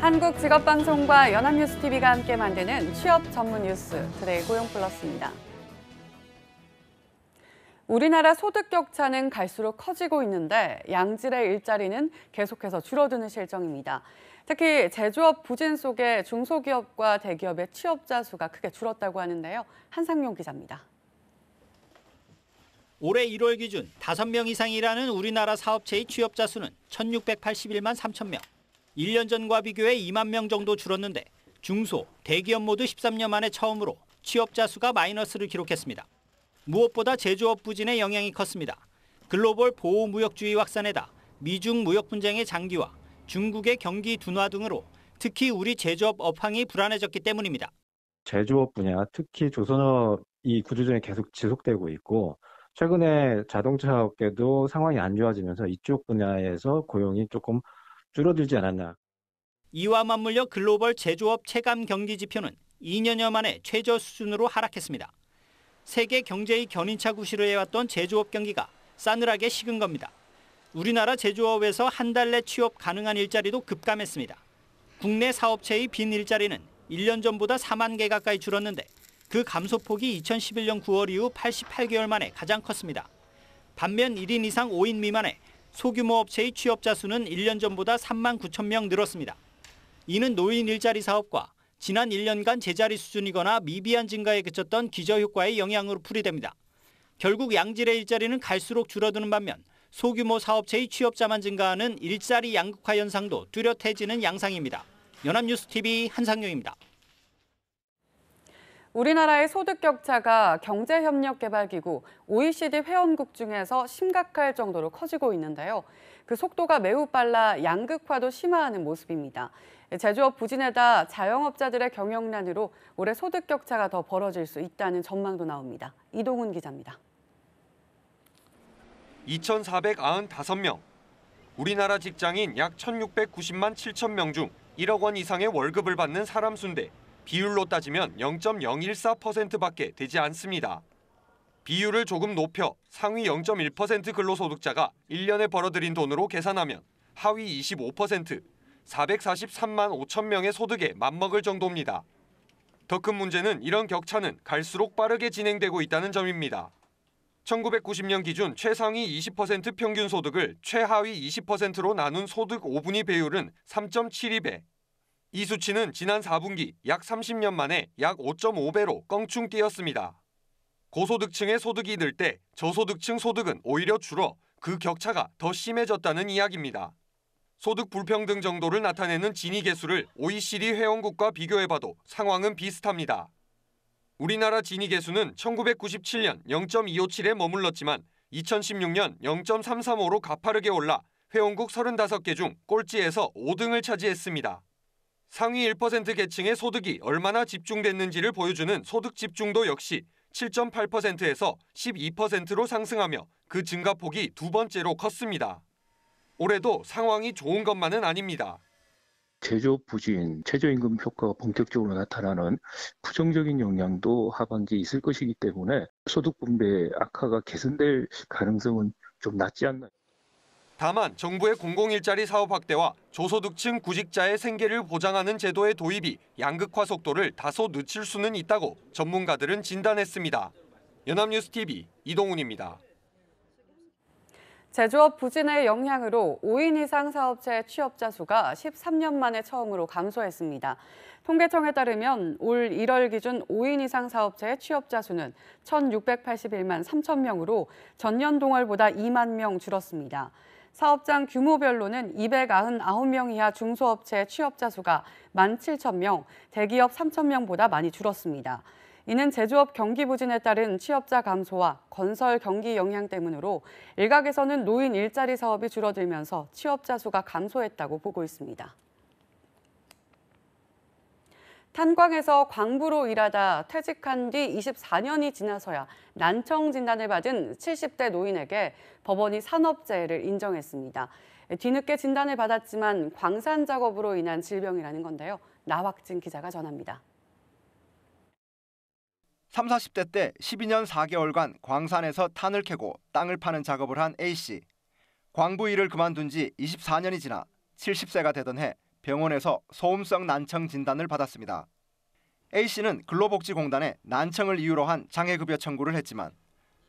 한국직업방송과 연합뉴스TV가 함께 만드는 취업 전문 뉴스 트레이 고용플러스입니다. 우리나라 소득 격차는 갈수록 커지고 있는데 양질의 일자리는 계속해서 줄어드는 실정입니다. 특히 제조업 부진 속에 중소기업과 대기업의 취업자 수가 크게 줄었다고 하는데요. 한상용 기자입니다. 올해 1월 기준 5명 이상 일하는 우리나라 사업체의 취업자 수는 1,681만 3천 명. 1년 전과 비교해 2만 명 정도 줄었는데 중소, 대기업 모두 13년 만에 처음으로 취업자 수가 마이너스를 기록했습니다. 무엇보다 제조업 부진의 영향이 컸습니다. 글로벌 보호무역주의 확산에다 미중 무역 분쟁의 장기화, 중국의 경기 둔화 등으로 특히 우리 제조업 업황이 불안해졌기 때문입니다. 제조업 분야, 특히 조선업이 구조조정이 계속 지속되고 있고 최근에 자동차 업계도 상황이 안 좋아지면서 이쪽 분야에서 고용이 조금 줄어들지 않았나. 이와 맞물려 글로벌 제조업 체감 경기 지표는 2년여 만에 최저 수준으로 하락했습니다. 세계 경제의 견인차 구실을 해왔던 제조업 경기가 싸늘하게 식은 겁니다. 우리나라 제조업에서 한 달 내 취업 가능한 일자리도 급감했습니다. 국내 사업체의 빈 일자리는 1년 전보다 4만 개 가까이 줄었는데 그 감소폭이 2011년 9월 이후 88개월 만에 가장 컸습니다. 반면 1인 이상 5인 미만의 소규모 업체의 취업자 수는 1년 전보다 3만 9천 명 늘었습니다. 이는 노인 일자리 사업과 지난 1년간 제자리 수준이거나 미비한 증가에 그쳤던 기저효과의 영향으로 풀이됩니다. 결국 양질의 일자리는 갈수록 줄어드는 반면 소규모 사업체의 취업자만 증가하는 일자리 양극화 현상도 뚜렷해지는 양상입니다. 연합뉴스TV 한상용입니다. 우리나라의 소득 격차가 경제협력개발기구 OECD 회원국 중에서 심각할 정도로 커지고 있는데요. 그 속도가 매우 빨라 양극화도 심화하는 모습입니다. 제조업 부진에다 자영업자들의 경영난으로 올해 소득 격차가 더 벌어질 수 있다는 전망도 나옵니다. 이동훈 기자입니다. 2,495명. 우리나라 직장인 약 1,690만 7천 명 중 1억 원 이상의 월급을 받는 사람 수인데 비율로 따지면 0.014%밖에 되지 않습니다. 비율을 조금 높여 상위 0.1% 근로소득자가 1년에 벌어들인 돈으로 계산하면 하위 25%, 443만 5천 명의 소득에 맞먹을 정도입니다. 더 큰 문제는 이런 격차는 갈수록 빠르게 진행되고 있다는 점입니다. 1990년 기준 최상위 20% 평균 소득을 최하위 20%로 나눈 소득 5분위 배율은 3.72배. 이 수치는 지난 4분기 약 30년 만에 약 5.5배로 껑충 뛰었습니다. 고소득층의 소득이 늘 때 저소득층 소득은 오히려 줄어 그 격차가 더 심해졌다는 이야기입니다. 소득 불평등 정도를 나타내는 지니 계수를 OECD 회원국과 비교해봐도 상황은 비슷합니다. 우리나라 지니 계수는 1997년 0.257에 머물렀지만 2016년 0.335로 가파르게 올라 회원국 35개 중 꼴찌에서 5등을 차지했습니다. 상위 1% 계층의 소득이 얼마나 집중됐는지를 보여주는 소득 집중도 역시 7.8%에서 12%로 상승하며 그 증가폭이 두 번째로 컸습니다. 올해도 상황이 좋은 것만은 아닙니다. 제조업 부진, 최저임금 효과가 본격적으로 나타나는 부정적인 영향도 하반기에 있을 것이기 때문에 소득 분배 악화가 개선될 가능성은 좀 낮지 않나요? 다만 정부의 공공일자리 사업 확대와 저소득층 구직자의 생계를 보장하는 제도의 도입이 양극화 속도를 다소 늦출 수는 있다고 전문가들은 진단했습니다. 연합뉴스TV 이동훈입니다. 제조업 부진의 영향으로 5인 이상 사업체 취업자 수가 13년 만에 처음으로 감소했습니다. 통계청에 따르면 올 1월 기준 5인 이상 사업체의 취업자 수는 1,681만 3천 명으로 전년 동월보다 2만 명 줄었습니다. 사업장 규모별로는 299명 이하 중소업체의 취업자 수가 17,000명, 대기업 3,000명보다 많이 줄었습니다. 이는 제조업 경기 부진에 따른 취업자 감소와 건설 경기 영향 때문으로 일각에서는 노인 일자리 사업이 줄어들면서 취업자 수가 감소했다고 보고 있습니다. 탄광에서 광부로 일하다 퇴직한 뒤 24년이 지나서야 난청 진단을 받은 70대 노인에게 법원이 산업재해를 인정했습니다. 뒤늦게 진단을 받았지만 광산 작업으로 인한 질병이라는 건데요. 나확진 기자가 전합니다. 30, 40대 때 12년 4개월간 광산에서 탄을 캐고 땅을 파는 작업을 한 A씨. 광부 일을 그만둔 지 24년이 지나 70세가 되던 해 병원에서 소음성 난청 진단을 받았습니다. A씨는 근로복지공단에 난청을 이유로 한 장애급여 청구를 했지만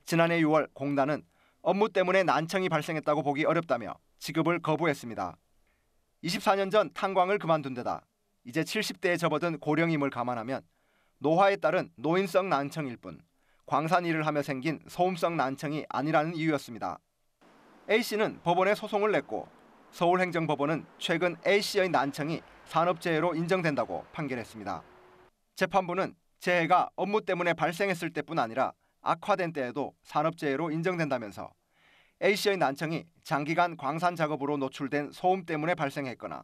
지난해 6월 공단은 업무 때문에 난청이 발생했다고 보기 어렵다며 지급을 거부했습니다. 24년 전 탄광을 그만둔 데다 이제 70대에 접어든 고령임을 감안하면 노화에 따른 노인성 난청일 뿐 광산 일을 하며 생긴 소음성 난청이 아니라는 이유였습니다. A씨는 법원에 소송을 냈고 서울행정법원은 최근 A씨의 난청이 산업재해로 인정된다고 판결했습니다. 재판부는 재해가 업무 때문에 발생했을 때뿐 아니라 악화된 때에도 산업재해로 인정된다면서 A씨의 난청이 장기간 광산 작업으로 노출된 소음 때문에 발생했거나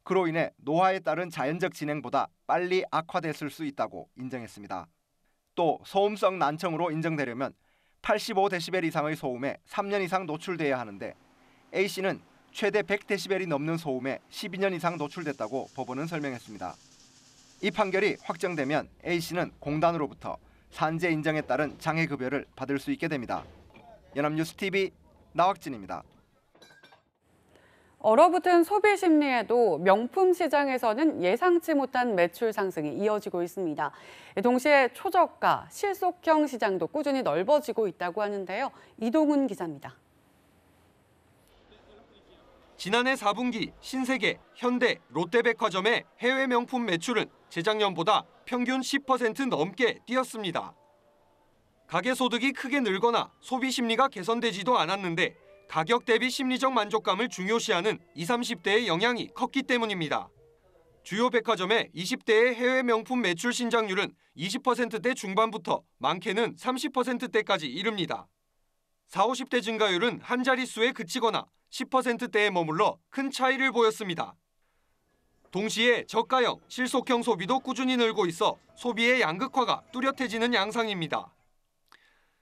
그로 인해 노화에 따른 자연적 진행보다 빨리 악화됐을 수 있다고 인정했습니다. 또 소음성 난청으로 인정되려면 85데시벨 이상의 소음에 3년 이상 노출돼야 하는데 A씨는 최대 100데시벨이 넘는 소음에 12년 이상 노출됐다고 법원은 설명했습니다. 이 판결이 확정되면 A씨는 공단으로부터 산재 인정에 따른 장애급여를 받을 수 있게 됩니다. 연합뉴스TV 나확진입니다. 얼어붙은 소비 심리에도 명품 시장에서는 예상치 못한 매출 상승이 이어지고 있습니다. 동시에 초저가, 실속형 시장도 꾸준히 넓어지고 있다고 하는데요. 이동훈 기자입니다. 지난해 4분기 신세계, 현대, 롯데백화점의 해외 명품 매출은 재작년보다 평균 10% 넘게 뛰었습니다. 가계 소득이 크게 늘거나 소비 심리가 개선되지도 않았는데 가격 대비 심리적 만족감을 중요시하는 20, 30대의 영향이 컸기 때문입니다. 주요 백화점의 20대의 해외 명품 매출 신장률은 20%대 중반부터 많게는 30%대까지 이릅니다. 40, 50대 증가율은 한 자릿수에 그치거나 10%대에 머물러 큰 차이를 보였습니다. 동시에 저가형, 실속형 소비도 꾸준히 늘고 있어 소비의 양극화가 뚜렷해지는 양상입니다.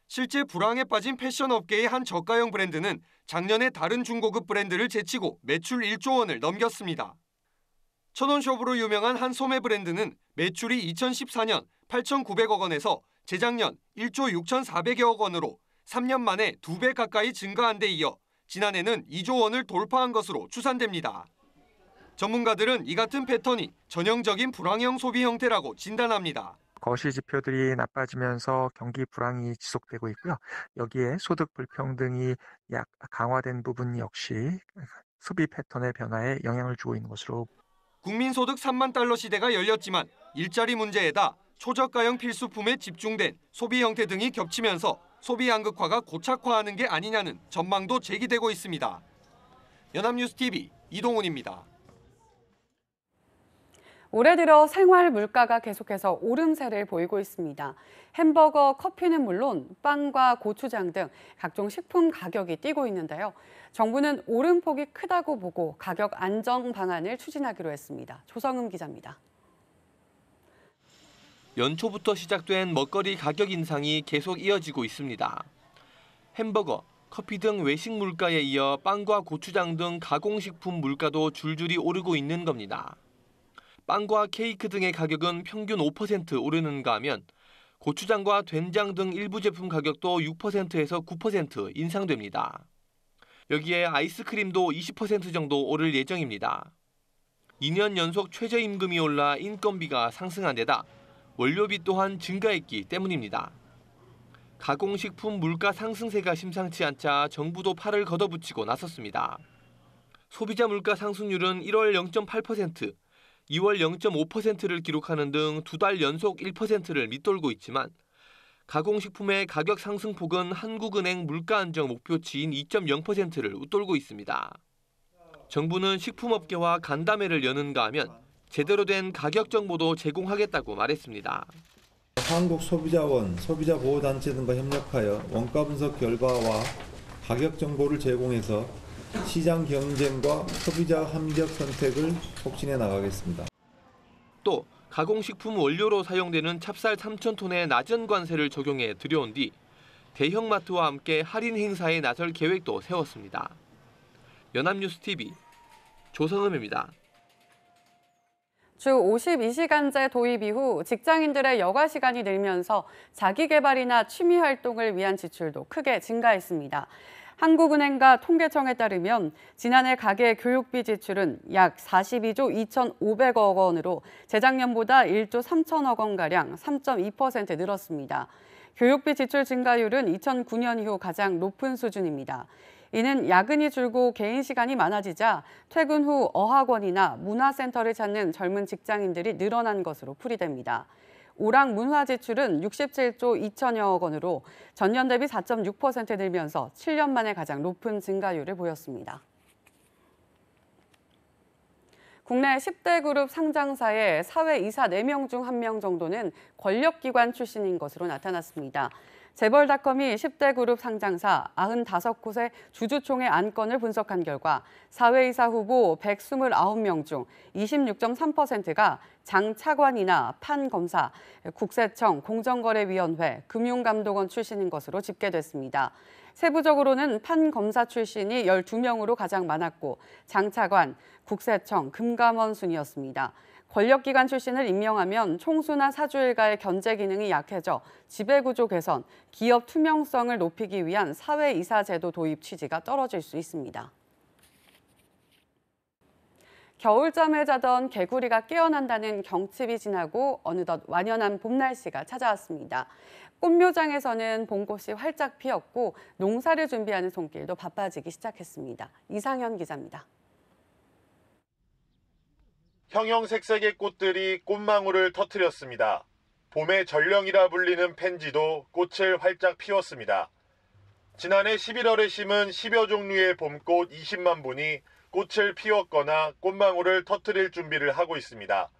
실제 불황에 빠진 패션 업계의 한 저가형 브랜드는 작년에 다른 중고급 브랜드를 제치고 매출 1조 원을 넘겼습니다. 천원숍으로 유명한 한 소매 브랜드는 매출이 2014년 8,900억 원에서 재작년 1조 6,400여억 원으로 3년 만에 2배 가까이 증가한 데 이어 지난해는 2조 원을 돌파한 것으로 추산됩니다. 전문가들은 이 같은 패턴이 전형적인 불황형 소비 형태라고 진단합니다. 거시 지표들이 나빠지면서 경기 불황이 지속되고 있고요. 여기에 소득 불평등이 강화된 부분 역시 소비 패턴의 변화에 영향을 주고 있는 것으로. 국민소득 3만 달러 시대가 열렸지만 일자리 문제에다 초저가형 필수품에 집중된 소비 형태 등이 겹치면서 소비 양극화가 고착화하는 게 아니냐는 전망도 제기되고 있습니다. 연합뉴스TV 이동훈입니다. 올해 들어 생활 물가가 계속해서 오름세를 보이고 있습니다. 햄버거, 커피는 물론 빵과 고추장 등 각종 식품 가격이 뛰고 있는데요. 정부는 오름폭이 크다고 보고 가격 안정 방안을 추진하기로 했습니다. 조성음 기자입니다. 연초부터 시작된 먹거리 가격 인상이 계속 이어지고 있습니다. 햄버거, 커피 등 외식 물가에 이어 빵과 고추장 등 가공식품 물가도 줄줄이 오르고 있는 겁니다. 빵과 케이크 등의 가격은 평균 5% 오르는가 하면 고추장과 된장 등 일부 제품 가격도 6%에서 9% 인상됩니다. 여기에 아이스크림도 20% 정도 오를 예정입니다. 2년 연속 최저임금이 올라 인건비가 상승한 데다 원료비 또한 증가했기 때문입니다. 가공식품 물가 상승세가 심상치 않자 정부도 팔을 걷어붙이고 나섰습니다. 소비자 물가 상승률은 1월 0.8%, 2월 0.5%를 기록하는 등 2달 연속 1%를 밑돌고 있지만 가공식품의 가격 상승폭은 한국은행 물가안정 목표치인 2.0%를 웃돌고 있습니다. 정부는 식품업계와 간담회를 여는가 하면 제대로 된 가격 정보도 제공하겠다고 말했습니다. 한국소비자원, 소비자보호단체 등과 협력하여 원가 분석 결과와 가격 정보를 제공해서 시장 경쟁과 소비자 합리적 선택을 촉진해 나가겠습니다. 또 가공식품 원료로 사용되는 찹쌀 3,000톤의 낮은 관세를 적용해 들여온 뒤 대형마트와 함께 할인 행사에 나설 계획도 세웠습니다. 연합뉴스TV 조성음입니다. 주 52시간제 도입 이후 직장인들의 여가 시간이 늘면서 자기개발이나 취미 활동을 위한 지출도 크게 증가했습니다. 한국은행과 통계청에 따르면 지난해 가계 교육비 지출은 약 42조 2,500억 원으로 재작년보다 1조 3천억 원가량 3.2% 늘었습니다. 교육비 지출 증가율은 2009년 이후 가장 높은 수준입니다. 이는 야근이 줄고 개인 시간이 많아지자 퇴근 후 어학원이나 문화센터를 찾는 젊은 직장인들이 늘어난 것으로 풀이됩니다. 오락 문화 지출은 67조 2천여억 원으로 전년 대비 4.6% 늘면서 7년 만에 가장 높은 증가율을 보였습니다. 국내 10대 그룹 상장사의 사회이사 4명 중 1명 정도는 권력기관 출신인 것으로 나타났습니다. 재벌닷컴이 10대 그룹 상장사 95곳의 주주총회 안건을 분석한 결과 사회이사 후보 129명 중 26.3%가 장차관이나 판검사, 국세청, 공정거래위원회, 금융감독원 출신인 것으로 집계됐습니다. 세부적으로는 판검사 출신이 12명으로 가장 많았고 장차관, 국세청, 금감원 순이었습니다. 권력기관 출신을 임명하면 총수나 사주 일가의 견제 기능이 약해져 지배구조 개선, 기업 투명성을 높이기 위한 사회이사 제도 도입 취지가 떨어질 수 있습니다. 겨울잠을 자던 개구리가 깨어난다는 경칩이 지나고 어느덧 완연한 봄 날씨가 찾아왔습니다. 꽃묘장에서는 봄꽃이 활짝 피었고 농사를 준비하는 손길도 바빠지기 시작했습니다. 이상현 기자입니다. 형형색색의 꽃들이 꽃망울을 터뜨렸습니다. 봄의 전령이라 불리는 펜지도 꽃을 활짝 피웠습니다. 지난해 11월에 심은 10여 종류의 봄꽃 20만 분이 꽃을 피웠거나 꽃망울을 터뜨릴 준비를 하고 있습니다.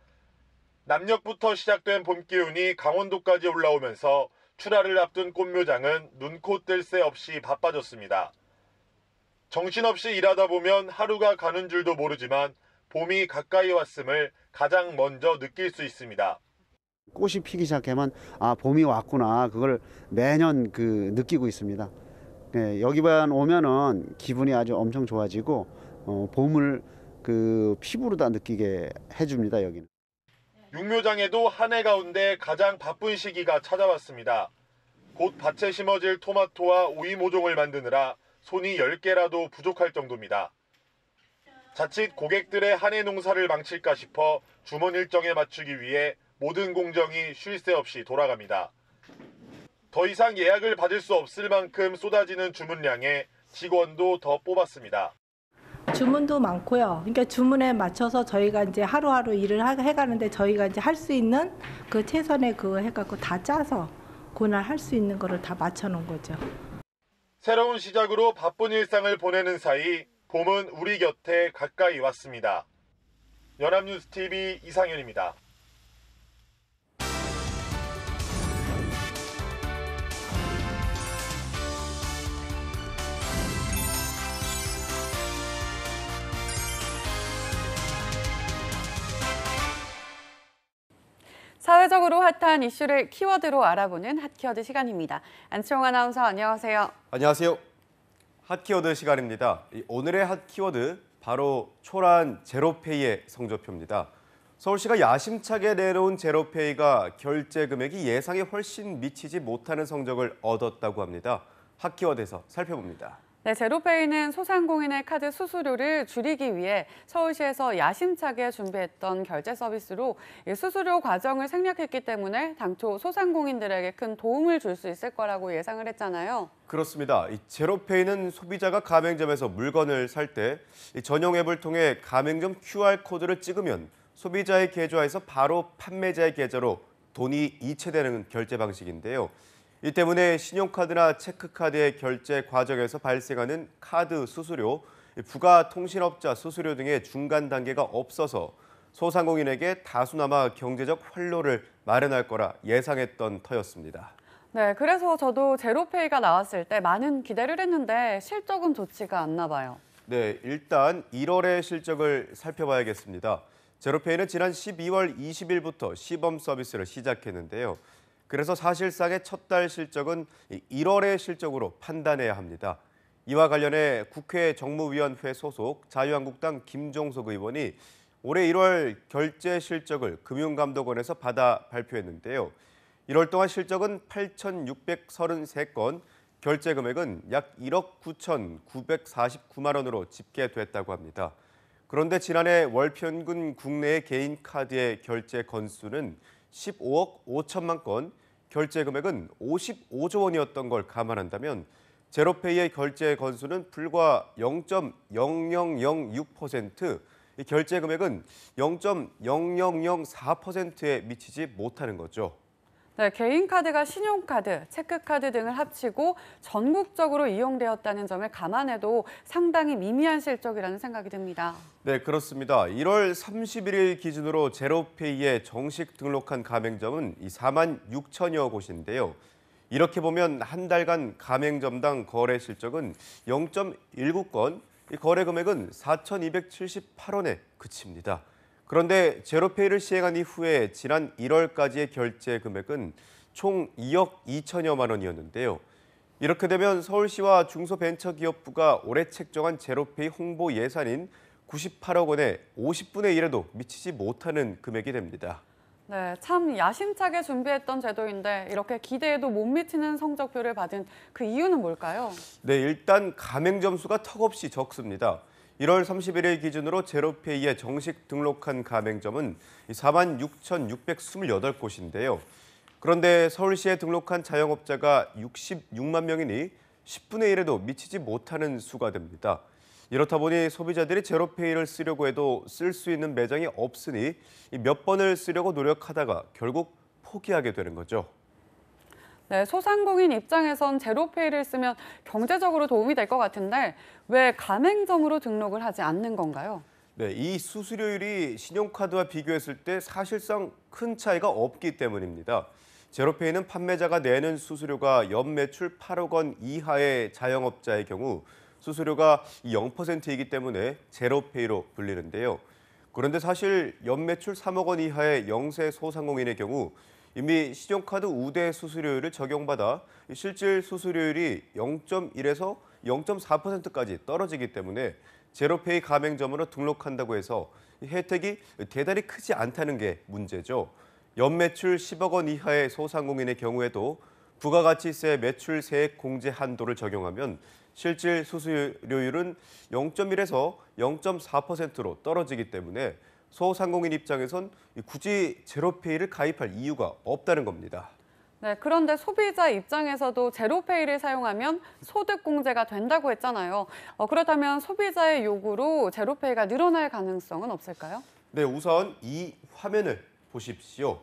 남녘부터 시작된 봄 기운이 강원도까지 올라오면서 출하를 앞둔 꽃묘장은 눈코 뜰 새 없이 바빠졌습니다. 정신없이 일하다 보면 하루가 가는 줄도 모르지만 봄이 가까이 왔음을 가장 먼저 느낄 수 있습니다. 꽃이 피기 시작하면 봄이 왔구나, 그걸 매년 느끼고 있습니다. 네, 여기만 오면은 기분이 아주 엄청 좋아지고 봄을 피부로 다 느끼게 해줍니다. 여기는. 육묘장에도 한 해 가운데 가장 바쁜 시기가 찾아왔습니다. 곧 밭에 심어질 토마토와 오이 모종을 만드느라 손이 10개라도 부족할 정도입니다. 자칫 고객들의 한 해 농사를 망칠까 싶어 주문 일정에 맞추기 위해 모든 공정이 쉴 새 없이 돌아갑니다. 더 이상 예약을 받을 수 없을 만큼 쏟아지는 주문량에 직원도 더 뽑았습니다. 주문도 많고요. 그러니까 주문에 맞춰서 저희가 이제 하루하루 일을 해가는데 저희가 이제 할 수 있는 최선의 해갖고 다 짜서 그날 할 수 있는 거를 다 맞춰놓은 거죠. 새로운 시작으로 바쁜 일상을 보내는 사이 봄은 우리 곁에 가까이 왔습니다. 연합뉴스TV 이상현입니다. 사회적으로 핫한 이슈를 키워드로 알아보는 핫키워드 시간입니다. 안치홍 아나운서 안녕하세요. 안녕하세요. 핫키워드 시간입니다. 오늘의 핫키워드 바로 초란 제로페이의 성적표입니다. 서울시가 야심차게 내놓은 제로페이가 결제 금액이 예상에 훨씬 미치지 못하는 성적을 얻었다고 합니다. 핫키워드에서 살펴봅니다. 네, 제로페이는 소상공인의 카드 수수료를 줄이기 위해 서울시에서 야심차게 준비했던 결제 서비스로 수수료 과정을 생략했기 때문에 당초 소상공인들에게 큰 도움을 줄 수 있을 거라고 예상을 했잖아요. 그렇습니다. 이 제로페이는 소비자가 가맹점에서 물건을 살 때 전용 앱을 통해 가맹점 QR코드를 찍으면 소비자의 계좌에서 바로 판매자의 계좌로 돈이 이체되는 결제 방식인데요. 이 때문에 신용카드나 체크카드의 결제 과정에서 발생하는 카드 수수료, 부가 통신업자 수수료 등의 중간 단계가 없어서 소상공인에게 다수나마 경제적 활로를 마련할 거라 예상했던 터였습니다. 네, 그래서 저도 제로페이가 나왔을 때 많은 기대를 했는데 실적은 좋지가 않나 봐요. 네, 일단 1월의 실적을 살펴봐야겠습니다. 제로페이는 지난 12월 20일부터 시범 서비스를 시작했는데요. 그래서 사실상의 첫 달 실적은 1월의 실적으로 판단해야 합니다. 이와 관련해 국회 정무위원회 소속 자유한국당 김종석 의원이 올해 1월 결제 실적을 금융감독원에서 받아 발표했는데요. 1월 동안 실적은 8,633건, 결제 금액은 약 1억 9,949만 원으로 집계됐다고 합니다. 그런데 지난해 월 평균 국내 개인 카드의 결제 건수는 15억 5천만 건, 결제 금액은 55조 원이었던 걸 감안한다면 제로페이의 결제 건수는 불과 0.0006%, 이 결제 금액은 0.0004%에 미치지 못하는 거죠. 네, 개인카드가 신용카드, 체크카드 등을 합치고 전국적으로 이용되었다는 점을 감안해도 상당히 미미한 실적이라는 생각이 듭니다. 네, 그렇습니다. 1월 31일 기준으로 제로페이에 정식 등록한 가맹점은 4만 6천여 곳인데요. 이렇게 보면 한 달간 가맹점당 거래 실적은 0.19건, 거래 금액은 4,278원에 그칩니다. 그런데 제로페이를 시행한 이후에 지난 1월까지의 결제 금액은 총 2억 2천여만 원이었는데요. 이렇게 되면 서울시와 중소벤처기업부가 올해 책정한 제로페이 홍보 예산인 98억 원의 50분의 1에도 미치지 못하는 금액이 됩니다. 네, 참 야심차게 준비했던 제도인데 이렇게 기대에도 못 미치는 성적표를 받은 그 이유는 뭘까요? 네, 일단 가맹점 수가 턱없이 적습니다. 1월 31일 기준으로 제로페이에 정식 등록한 가맹점은 4만 6,628곳인데요. 그런데 서울시에 등록한 자영업자가 66만 명이니 10분의 1에도 미치지 못하는 수가 됩니다. 이렇다 보니 소비자들이 제로페이를 쓰려고 해도 쓸 수 있는 매장이 없으니 몇 번을 쓰려고 노력하다가 결국 포기하게 되는 거죠. 네, 소상공인 입장에선 제로페이를 쓰면 경제적으로 도움이 될 것 같은데 왜 가맹점으로 등록을 하지 않는 건가요? 네, 이 수수료율이 신용카드와 비교했을 때 사실상 큰 차이가 없기 때문입니다. 제로페이는 판매자가 내는 수수료가 연매출 8억 원 이하의 자영업자의 경우 수수료가 0%이기 때문에 제로페이로 불리는데요. 그런데 사실 연매출 3억 원 이하의 영세 소상공인의 경우 이미 신용카드 우대 수수료율을 적용받아 실질 수수료율이 0.1에서 0.4%까지 떨어지기 때문에 제로페이 가맹점으로 등록한다고 해서 혜택이 대단히 크지 않다는 게 문제죠. 연매출 10억 원 이하의 소상공인의 경우에도 부가가치세 매출 세액 공제 한도를 적용하면 실질 수수료율은 0.1에서 0.4%로 떨어지기 때문에 소상공인 입장에선 굳이 제로페이를 가입할 이유가 없다는 겁니다. 네, 그런데 소비자 입장에서도 제로페이를 사용하면 소득 공제가 된다고 했잖아요. 그렇다면 소비자의 요구로 제로페이가 늘어날 가능성은 없을까요? 네, 우선 이 화면을 보십시오.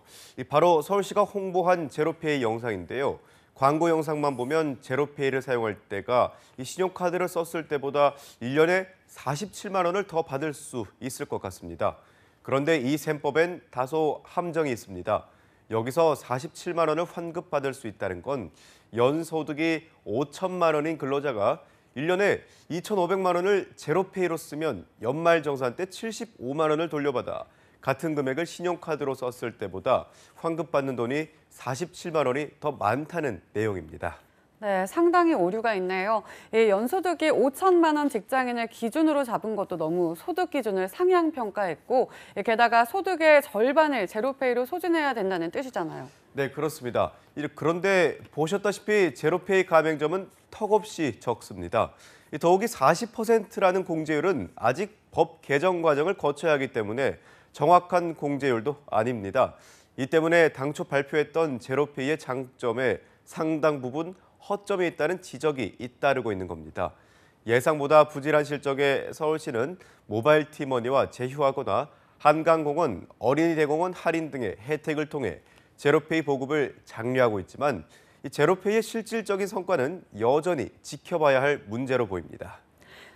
바로 서울시가 홍보한 제로페이 영상인데요. 광고 영상만 보면 제로페이를 사용할 때가 이 신용카드를 썼을 때보다 1년에 47만 원을 더 받을 수 있을 것 같습니다. 그런데 이 셈법엔 다소 함정이 있습니다. 여기서 47만 원을 환급받을 수 있다는 건 연소득이 5천만 원인 근로자가 1년에 2,500만 원을 제로페이로 쓰면 연말정산 때 75만 원을 돌려받아 같은 금액을 신용카드로 썼을 때보다 환급받는 돈이 47만 원이 더 많다는 내용입니다. 네, 상당히 오류가 있네요. 이 연소득이 5천만 원 직장인을 기준으로 잡은 것도 너무 소득 기준을 상향 평가했고 게다가 소득의 절반을 제로페이로 소진해야 된다는 뜻이잖아요. 네, 그렇습니다. 그런데 보셨다시피 제로페이 가맹점은 턱없이 적습니다. 더욱이 40%라는 공제율은 아직 법 개정 과정을 거쳐야 하기 때문에 정확한 공제율도 아닙니다. 이 때문에 당초 발표했던 제로페이의 장점에 상당 부분 허점이 있다는 지적이 잇따르고 있는 겁니다. 예상보다 부실한 실적에 서울시는 모바일 티머니와 제휴하거나 한강공원, 어린이대공원 할인 등의 혜택을 통해 제로페이 보급을 장려하고 있지만 이 제로페이의 실질적인 성과는 여전히 지켜봐야 할 문제로 보입니다.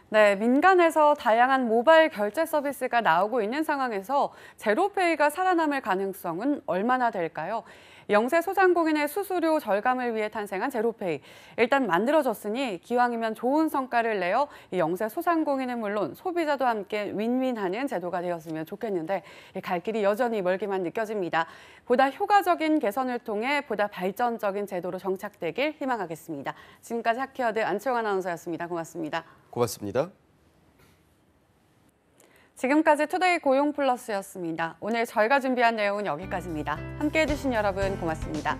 네, 민간에서 다양한 모바일 결제 서비스가 나오고 있는 상황에서 제로페이가 살아남을 가능성은 얼마나 될까요? 영세 소상공인의 수수료 절감을 위해 탄생한 제로페이. 일단 만들어졌으니 기왕이면 좋은 성과를 내어 영세 소상공인은 물론 소비자도 함께 윈윈하는 제도가 되었으면 좋겠는데 갈 길이 여전히 멀기만 느껴집니다. 보다 효과적인 개선을 통해 보다 발전적인 제도로 정착되길 희망하겠습니다. 지금까지 하키워드 안치홍 아나운서였습니다. 고맙습니다. 고맙습니다. 지금까지 투데이 고용 플러스였습니다. 오늘 저희가 준비한 내용은 여기까지입니다. 함께해 주신 여러분 고맙습니다.